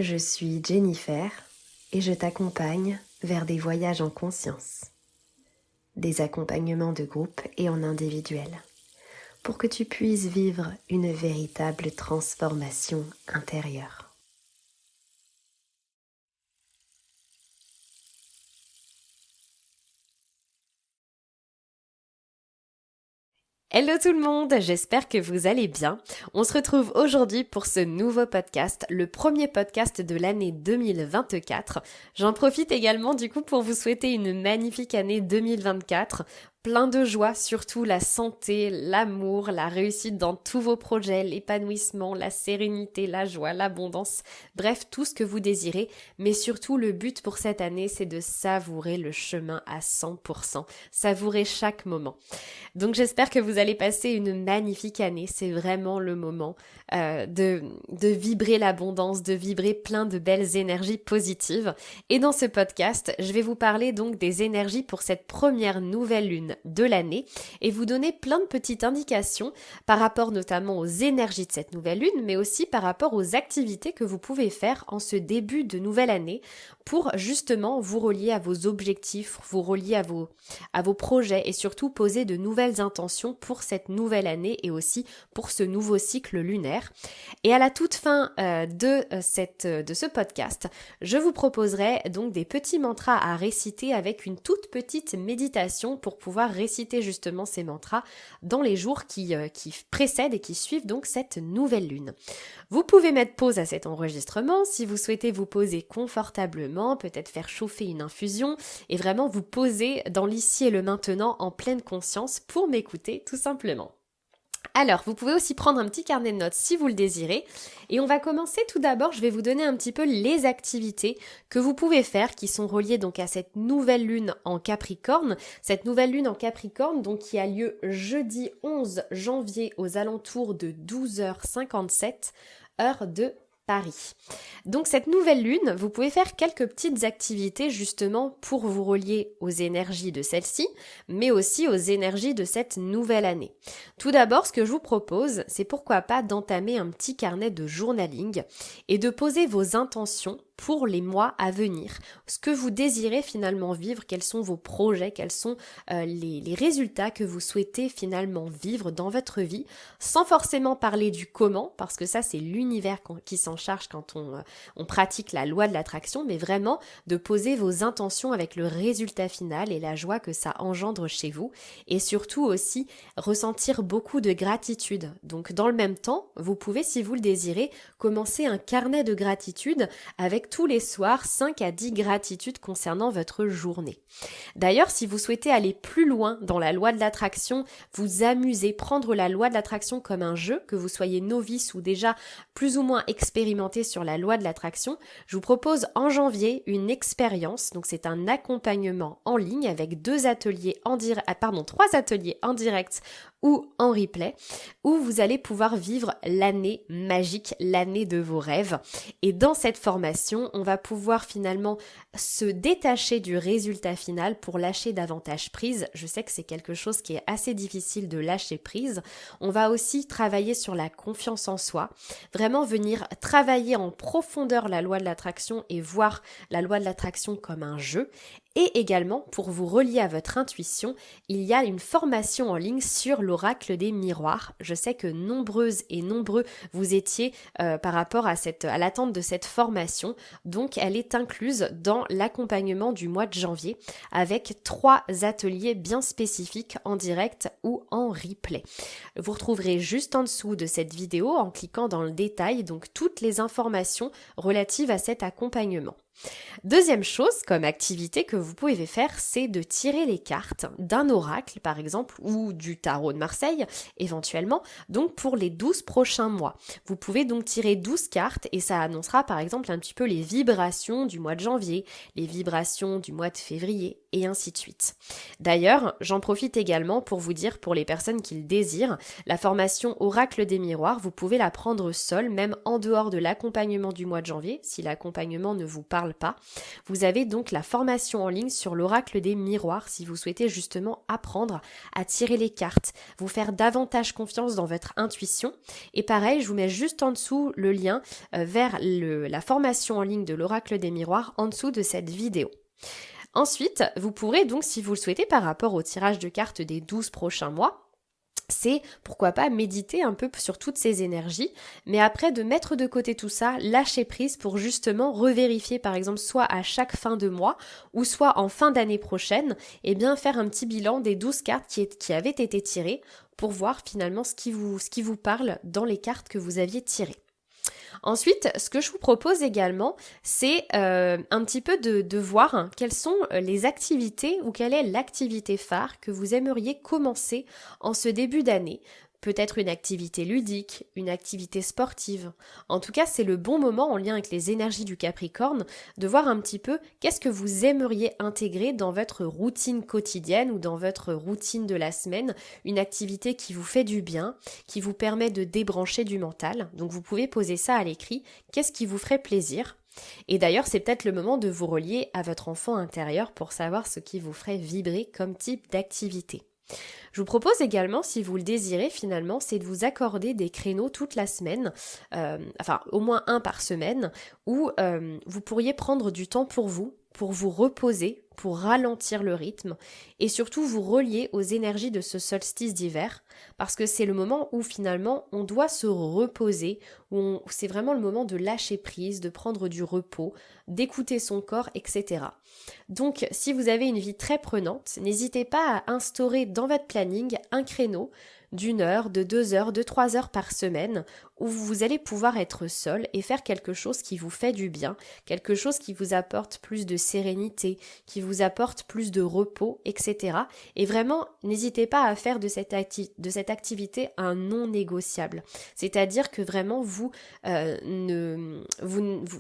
Je suis Jennifer et je t'accompagne vers des voyages en conscience, des accompagnements de groupe et en individuel, pour que tu puisses vivre une véritable transformation intérieure. Hello tout le monde, j'espère que vous allez bien. On se retrouve aujourd'hui pour ce nouveau podcast, le premier podcast de l'année 2024. J'en profite également du coup pour vous souhaiter une magnifique année 2024. Plein de joie, surtout la santé, l'amour, la réussite dans tous vos projets, l'épanouissement, la sérénité, la joie, l'abondance, bref, tout ce que vous désirez. Mais surtout, le but pour cette année, c'est de savourer le chemin à 100%, savourer chaque moment. Donc j'espère que vous allez passer une magnifique année, c'est vraiment le moment de vibrer l'abondance, de vibrer plein de belles énergies positives. Et dans ce podcast, je vais vous parler donc des énergies pour cette première nouvelle lune de l'année et vous donner plein de petites indications par rapport notamment aux énergies de cette nouvelle lune, mais aussi par rapport aux activités que vous pouvez faire en ce début de nouvelle année pour justement vous relier à vos objectifs, vous relier à vos projets et surtout poser de nouvelles intentions pour cette nouvelle année et aussi pour ce nouveau cycle lunaire. Et à la toute fin de ce podcast, je vous proposerai donc des petits mantras à réciter avec une toute petite méditation pour pouvoir réciter justement ces mantras dans les jours qui précèdent et qui suivent donc cette nouvelle lune. Vous pouvez mettre pause à cet enregistrement si vous souhaitez vous poser confortablement, peut-être faire chauffer une infusion et vraiment vous poser dans l'ici et le maintenant en pleine conscience pour m'écouter tout simplement. Alors, vous pouvez aussi prendre un petit carnet de notes si vous le désirez. Et on va commencer tout d'abord, je vais vous donner un petit peu les activités que vous pouvez faire qui sont reliées donc à cette nouvelle lune en Capricorne. Cette nouvelle lune en Capricorne donc qui a lieu jeudi 11 janvier aux alentours de 12h57, heure de Paris. Donc cette nouvelle lune, vous pouvez faire quelques petites activités justement pour vous relier aux énergies de celle-ci, mais aussi aux énergies de cette nouvelle année. Tout d'abord, ce que je vous propose, c'est pourquoi pas d'entamer un petit carnet de journaling et de poser vos intentions pour les mois à venir. Ce que vous désirez finalement vivre, quels sont vos projets, quels sont les résultats que vous souhaitez finalement vivre dans votre vie, sans forcément parler du comment, parce que ça c'est l'univers qui s'en charge quand on pratique la loi de l'attraction, mais vraiment de poser vos intentions avec le résultat final et la joie que ça engendre chez vous, et surtout aussi ressentir beaucoup de gratitude. Donc dans le même temps, vous pouvez, si vous le désirez, commencer un carnet de gratitude avec tous les soirs 5 à 10 gratitudes concernant votre journée. D'ailleurs, si vous souhaitez aller plus loin dans la loi de l'attraction, vous amuser, prendre la loi de l'attraction comme un jeu, que vous soyez novice ou déjà plus ou moins expérimenté sur la loi de l'attraction, je vous propose en janvier une expérience, donc c'est un accompagnement en ligne avec 3 ateliers en direct ou en replay, où vous allez pouvoir vivre l'année magique, l'année de vos rêves. Et dans cette formation, on va pouvoir finalement se détacher du résultat final pour lâcher davantage prise. Je sais que c'est quelque chose qui est assez difficile de lâcher prise. On va aussi travailler sur la confiance en soi, vraiment venir travailler en profondeur la loi de l'attraction et voir la loi de l'attraction comme un jeu. Et également, pour vous relier à votre intuition, il y a une formation en ligne sur l'oracle des miroirs. Je sais que nombreuses et nombreux vous étiez par rapport à l'attente de cette formation. Donc, elle est incluse dans l'accompagnement du mois de janvier avec 3 ateliers bien spécifiques en direct ou en replay. Vous retrouverez juste en dessous de cette vidéo, en cliquant dans le détail, donc toutes les informations relatives à cet accompagnement. Deuxième chose comme activité que vous pouvez faire, c'est de tirer les cartes d'un oracle par exemple ou du tarot de Marseille éventuellement, donc pour les 12 prochains mois. Vous pouvez donc tirer 12 cartes et ça annoncera par exemple un petit peu les vibrations du mois de janvier, les vibrations du mois de février et ainsi de suite. D'ailleurs, j'en profite également pour vous dire, pour les personnes qui le désirent, la formation Oracle des miroirs, vous pouvez la prendre seule, même en dehors de l'accompagnement du mois de janvier, si l'accompagnement ne vous parle parle pas. Vous avez donc la formation en ligne sur l'oracle des miroirs si vous souhaitez justement apprendre à tirer les cartes, vous faire davantage confiance dans votre intuition. Et pareil, je vous mets juste en dessous le lien vers la formation en ligne de l'oracle des miroirs en dessous de cette vidéo. Ensuite, vous pourrez donc, si vous le souhaitez, par rapport au tirage de cartes des 12 prochains mois, c'est pourquoi pas méditer un peu sur toutes ces énergies, mais après de mettre de côté tout ça, lâcher prise pour justement revérifier par exemple soit à chaque fin de mois ou soit en fin d'année prochaine, et bien faire un petit bilan des 12 cartes qui avaient été tirées pour voir finalement ce qui vous parle dans les cartes que vous aviez tirées. Ensuite, ce que je vous propose également, c'est un petit peu de voir quelles sont les activités ou quelle est l'activité phare que vous aimeriez commencer en ce début d'année. Peut-être une activité ludique, une activité sportive. En tout cas, c'est le bon moment en lien avec les énergies du Capricorne de voir un petit peu qu'est-ce que vous aimeriez intégrer dans votre routine quotidienne ou dans votre routine de la semaine, une activité qui vous fait du bien, qui vous permet de débrancher du mental. Donc vous pouvez poser ça à l'écrit, qu'est-ce qui vous ferait plaisir ? Et d'ailleurs, c'est peut-être le moment de vous relier à votre enfant intérieur pour savoir ce qui vous ferait vibrer comme type d'activité. Je vous propose également, si vous le désirez finalement, c'est de vous accorder des créneaux toute la semaine, enfin au moins un par semaine, où vous pourriez prendre du temps pour vous reposer, pour ralentir le rythme et surtout vous relier aux énergies de ce solstice d'hiver parce que c'est le moment où finalement on doit se reposer, où c'est vraiment le moment de lâcher prise, de prendre du repos, d'écouter son corps, etc. Donc si vous avez une vie très prenante, n'hésitez pas à instaurer dans votre planning un créneau d'1 heure, de 2 heures, de 3 heures par semaine où vous allez pouvoir être seul et faire quelque chose qui vous fait du bien, quelque chose qui vous apporte plus de sérénité, qui vous apporte plus de repos, etc. Et vraiment, n'hésitez pas à faire de cette activité un non négociable. C'est-à-dire que vraiment,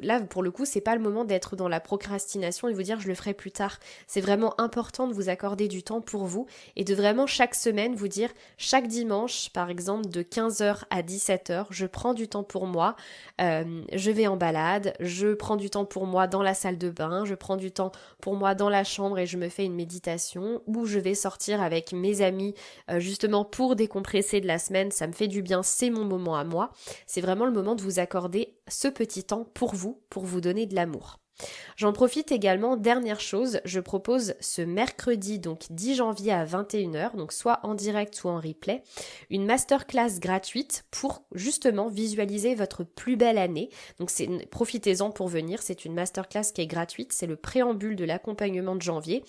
là, pour le coup, c'est pas le moment d'être dans la procrastination et vous dire je le ferai plus tard. C'est vraiment important de vous accorder du temps pour vous et de vraiment chaque semaine vous dire chaque dimanche, par exemple, de 15h à 17h, je prends du temps pour moi, je vais en balade, je prends du temps pour moi dans la salle de bain, je prends du temps pour moi dans la chambre et je me fais une méditation, ou je vais sortir avec mes amis justement pour décompresser de la semaine, ça me fait du bien, c'est mon moment à moi. C'est vraiment le moment de vous accorder ce petit temps pour vous donner de l'amour. J'en profite également, dernière chose, je propose ce mercredi, donc 10 janvier à 21h, donc soit en direct ou en replay, une masterclass gratuite pour justement visualiser votre plus belle année. Donc profitez-en pour venir, c'est une masterclass qui est gratuite, c'est le préambule de l'accompagnement de janvier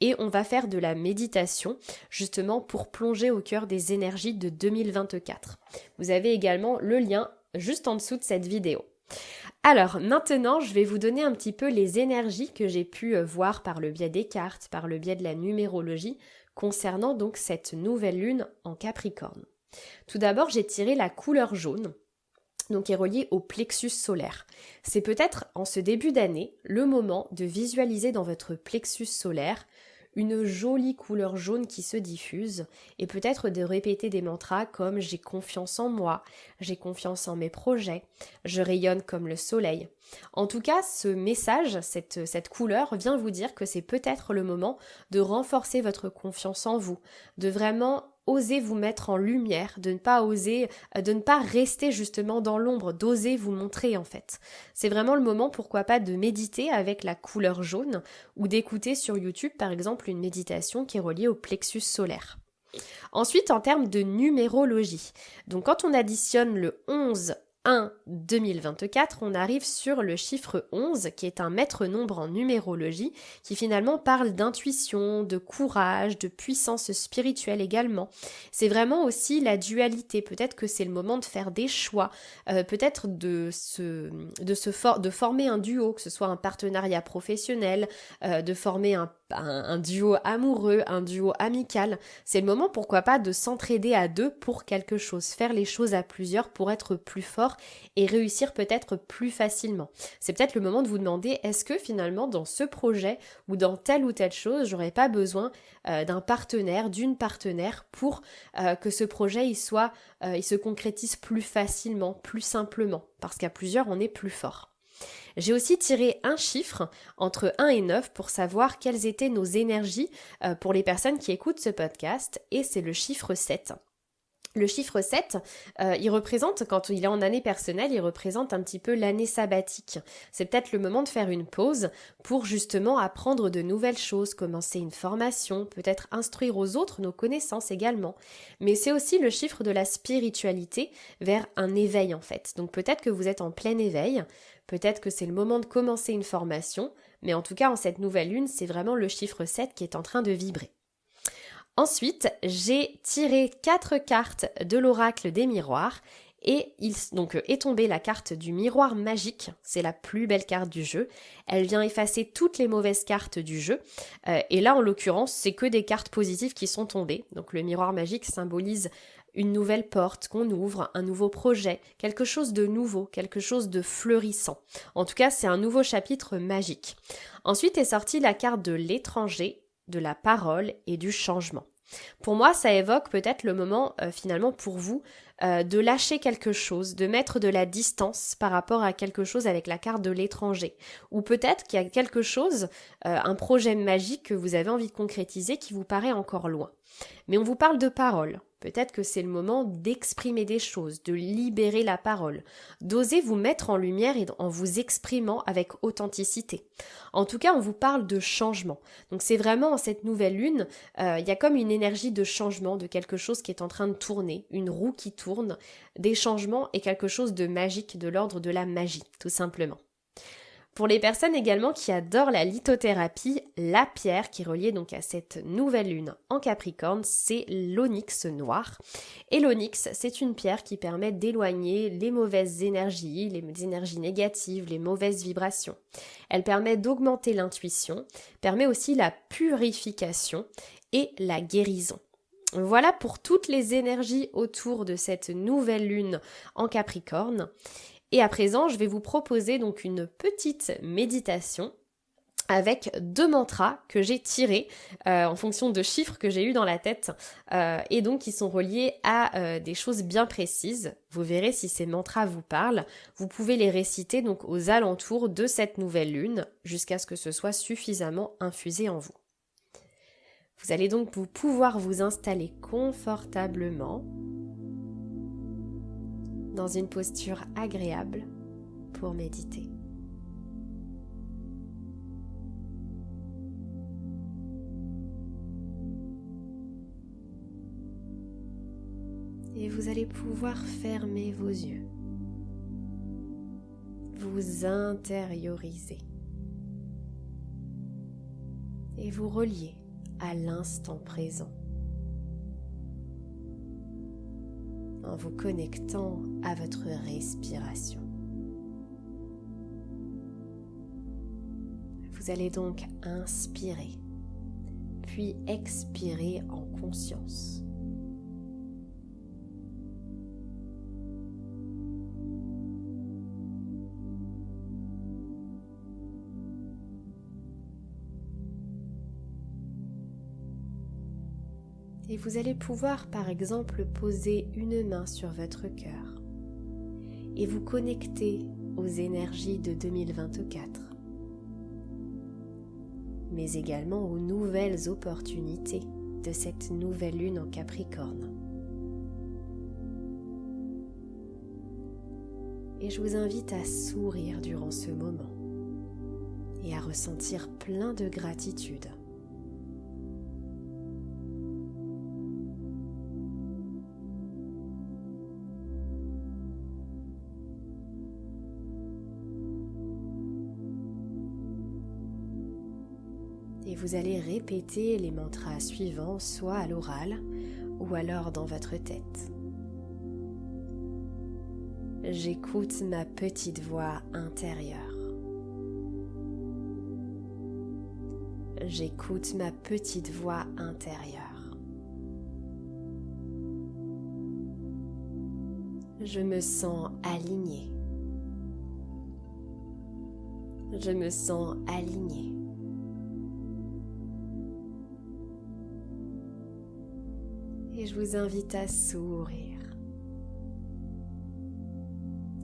et on va faire de la méditation justement pour plonger au cœur des énergies de 2024. Vous avez également le lien juste en dessous de cette vidéo. Alors maintenant, je vais vous donner un petit peu les énergies que j'ai pu voir par le biais des cartes, par le biais de la numérologie, concernant donc cette nouvelle lune en Capricorne. Tout d'abord, j'ai tiré la couleur jaune, donc qui est reliée au plexus solaire. C'est peut-être en ce début d'année le moment de visualiser dans votre plexus solaire une jolie couleur jaune qui se diffuse et peut-être de répéter des mantras comme j'ai confiance en moi, j'ai confiance en mes projets, je rayonne comme le soleil. En tout cas, ce message, cette couleur vient vous dire que c'est peut-être le moment de renforcer votre confiance en vous, de vraiment oser vous mettre en lumière, de ne pas rester justement dans l'ombre, d'oser vous montrer en fait. C'est vraiment le moment, pourquoi pas, de méditer avec la couleur jaune ou d'écouter sur YouTube par exemple une méditation qui est reliée au plexus solaire. Ensuite, en termes de numérologie, donc quand on additionne le 11-1-2024, on arrive sur le chiffre 11 qui est un maître nombre en numérologie qui finalement parle d'intuition, de courage, de puissance spirituelle également. C'est vraiment aussi la dualité, peut-être que c'est le moment de faire des choix, peut-être de former un duo, que ce soit un partenariat professionnel, de former un duo amoureux, un duo amical. C'est le moment, pourquoi pas, de s'entraider à deux pour quelque chose, faire les choses à plusieurs pour être plus fort et réussir peut-être plus facilement. C'est peut-être le moment de vous demander, est-ce que finalement dans ce projet ou dans telle ou telle chose, j'aurais pas besoin d'un partenaire, d'une partenaire pour que ce projet il se concrétise plus facilement, plus simplement, parce qu'à plusieurs on est plus fort. J'ai aussi tiré un chiffre entre 1 et 9 pour savoir quelles étaient nos énergies pour les personnes qui écoutent ce podcast, et c'est le chiffre 7. Le chiffre 7, il représente, quand il est en année personnelle, il représente un petit peu l'année sabbatique. C'est peut-être le moment de faire une pause pour justement apprendre de nouvelles choses, commencer une formation, peut-être instruire aux autres nos connaissances également. Mais c'est aussi le chiffre de la spiritualité vers un éveil en fait. Donc peut-être que vous êtes en plein éveil, peut-être que c'est le moment de commencer une formation, mais en tout cas en cette nouvelle lune, c'est vraiment le chiffre 7 qui est en train de vibrer. Ensuite, j'ai tiré 4 cartes de l'oracle des miroirs et est tombée la carte du miroir magique. C'est la plus belle carte du jeu. Elle vient effacer toutes les mauvaises cartes du jeu. Et là, en l'occurrence, c'est que des cartes positives qui sont tombées. Donc le miroir magique symbolise une nouvelle porte qu'on ouvre, un nouveau projet, quelque chose de nouveau, quelque chose de fleurissant. En tout cas, c'est un nouveau chapitre magique. Ensuite est sortie la carte de l'étranger, de la parole et du changement. Pour moi, ça évoque peut-être le moment finalement pour vous de lâcher quelque chose, de mettre de la distance par rapport à quelque chose avec la carte de l'étranger. Ou peut-être qu'il y a quelque chose, un projet magique que vous avez envie de concrétiser qui vous paraît encore loin. Mais on vous parle de parole. Peut-être que c'est le moment d'exprimer des choses, de libérer la parole, d'oser vous mettre en lumière et en vous exprimant avec authenticité. En tout cas, on vous parle de changement. Donc c'est vraiment en cette nouvelle lune, il y a comme une énergie de changement, de quelque chose qui est en train de tourner, une roue qui tourne, des changements et quelque chose de magique, de l'ordre de la magie, tout simplement. Pour les personnes également qui adorent la lithothérapie, la pierre qui est reliée donc à cette nouvelle lune en Capricorne, c'est l'onyx noir. Et l'onyx, c'est une pierre qui permet d'éloigner les mauvaises énergies, les énergies négatives, les mauvaises vibrations. Elle permet d'augmenter l'intuition, permet aussi la purification et la guérison. Voilà pour toutes les énergies autour de cette nouvelle lune en Capricorne. Et à présent, je vais vous proposer donc une petite méditation avec 2 mantras que j'ai tirés en fonction de chiffres que j'ai eu dans la tête et donc qui sont reliés à des choses bien précises. Vous verrez si ces mantras vous parlent. Vous pouvez les réciter donc aux alentours de cette nouvelle lune jusqu'à ce que ce soit suffisamment infusé en vous. Vous allez donc pouvoir vous installer confortablement dans une posture agréable pour méditer. Et vous allez pouvoir fermer vos yeux, vous intérioriser et vous relier à l'instant présent, en vous connectant à votre respiration. Vous allez donc inspirer, puis expirer en conscience. Et vous allez pouvoir par exemple poser une main sur votre cœur et vous connecter aux énergies de 2024, mais également aux nouvelles opportunités de cette nouvelle lune en Capricorne. Et je vous invite à sourire durant ce moment et à ressentir plein de gratitude. Et vous allez répéter les mantras suivants, soit à l'oral ou alors dans votre tête. J'écoute ma petite voix intérieure. J'écoute ma petite voix intérieure. Je me sens alignée. Je me sens alignée. Et je vous invite à sourire.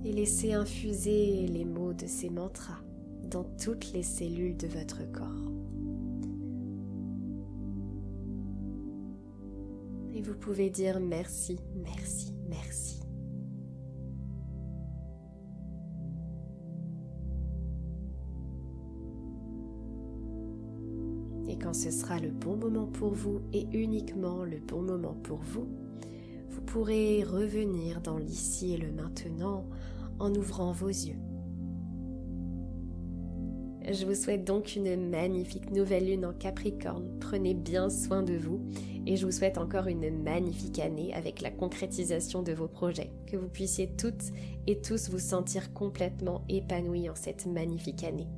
et laissez infuser les mots de ces mantras dans toutes les cellules de votre corps. Et vous pouvez dire merci, merci, merci. Et quand ce sera le bon moment pour vous et uniquement le bon moment pour vous, vous pourrez revenir dans l'ici et le maintenant en ouvrant vos yeux. Je vous souhaite donc une magnifique nouvelle lune en Capricorne. Prenez bien soin de vous et je vous souhaite encore une magnifique année avec la concrétisation de vos projets. Que vous puissiez toutes et tous vous sentir complètement épanouis en cette magnifique année.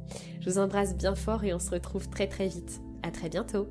Je vous embrasse bien fort et on se retrouve très très vite. À très bientôt.